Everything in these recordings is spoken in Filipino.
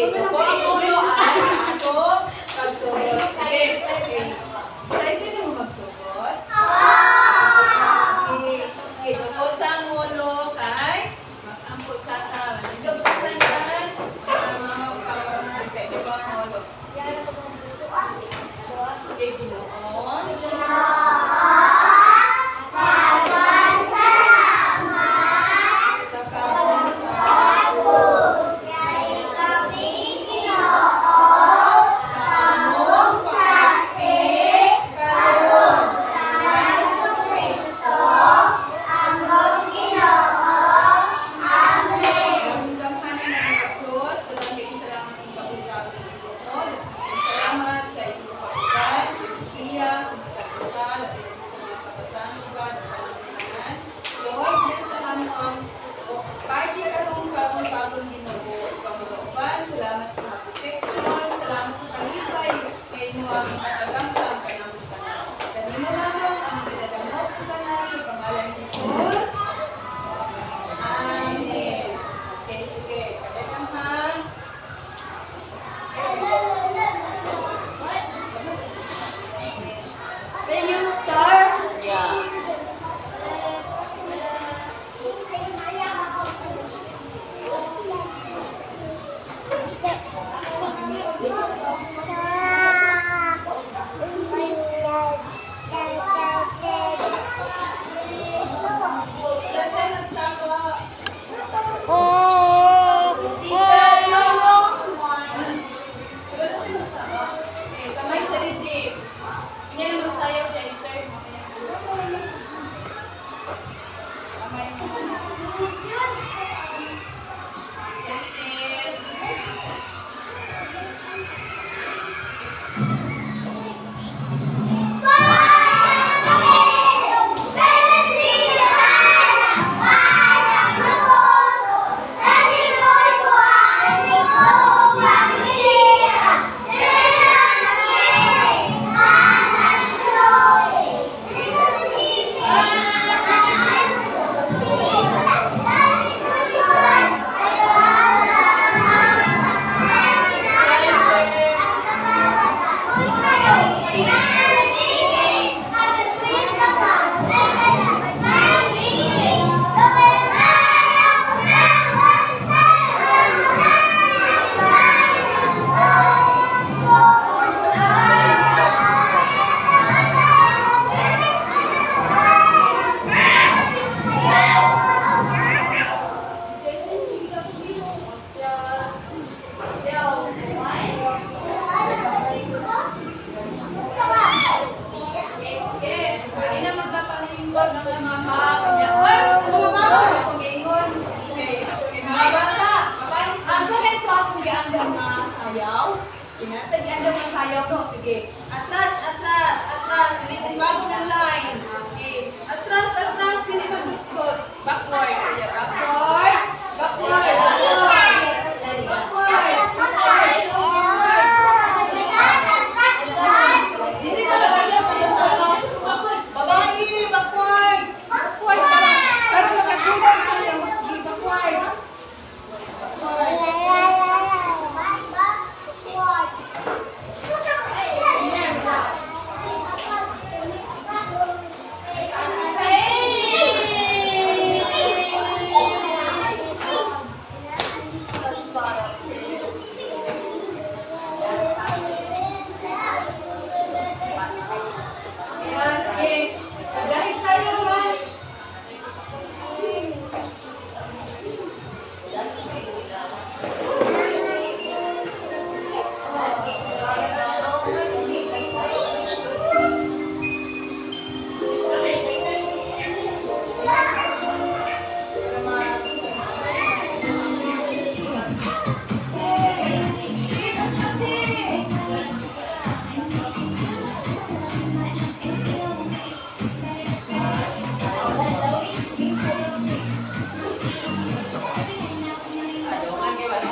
Okay, ito po ang ulo ay sa ako pagsugot. Sige, okay. Excited mo magsugot? Okay. Ito po sa ulo kay mag-ampot sa tama. Ito po sa yan. Ito po ang ulo. Okay, Ginoon. Pinatagyan daw ng sayaw no. Sige. Atras, atras, atras. Dili bago ng line. Okay. Atras, atras. Dili magdukot. Backward. Backward. Backward. Dili na magdukot sa sayaw. Babae, backward. Backward. Para makatulog sa sayaw. Backward.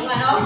Ayo.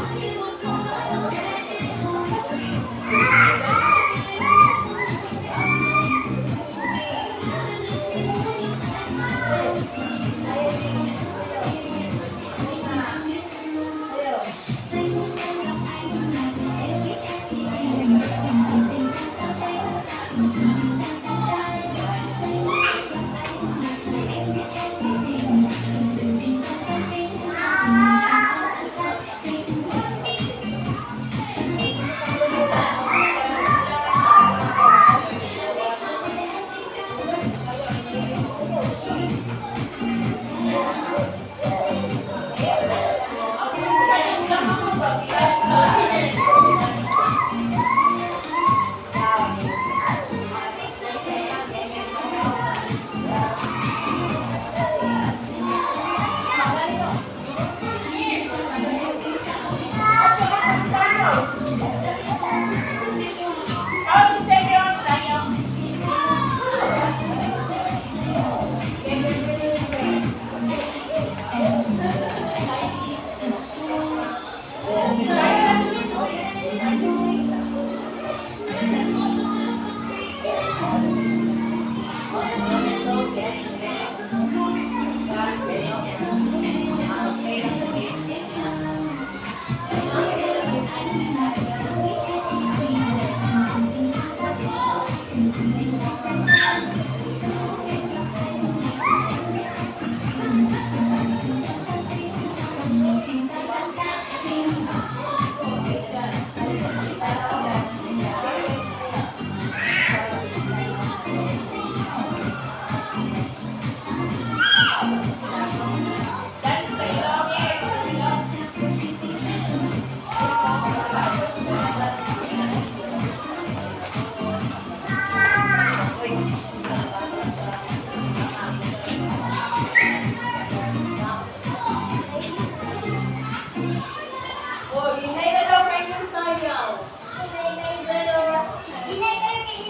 Oh, hinay na daw kayo ng sayaw.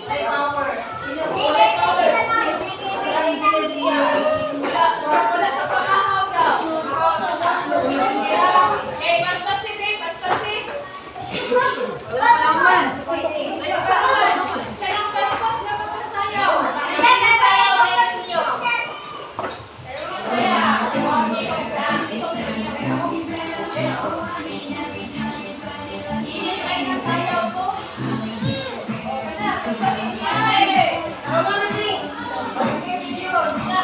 Ay, power. Wala ka pangahaw daw. Okay, mas pasipik, mas pasipik. Wala ka naman. Ayaw sa aman. Kaya ang paspas na magkasayaw. Init ay nasayaw ko. Okay na, paspas. Ay! Romaning! Videos na.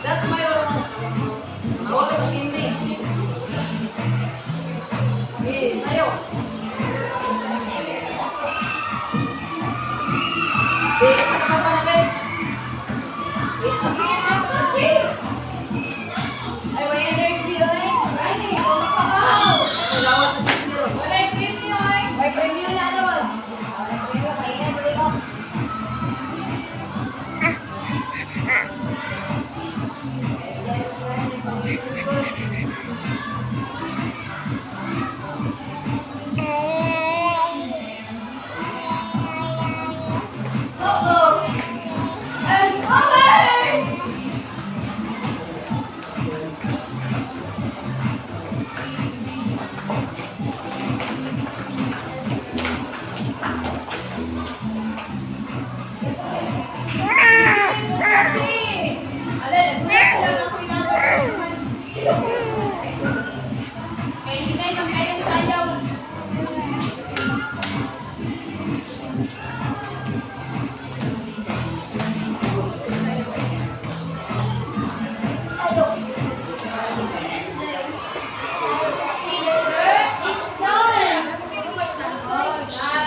That's my own. Ako ito hindi. Okay, sayo. Okay, sa kapapanagan. It's a kasi. Ay, may energy oy. Ay, wala pa ka. Lawas sa pipiro. Wala yung premyo oy. May premyo na ron. Premyo, maingat ulit ko.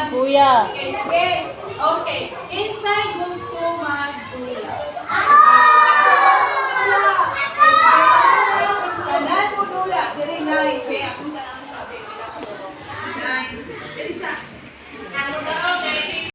Kuya. Okay. Inside gusto magdula. Kanan mo dula. Diri nine. Kaya akong kanan sabi. Nine. Diri sa. Ano ba? Okay.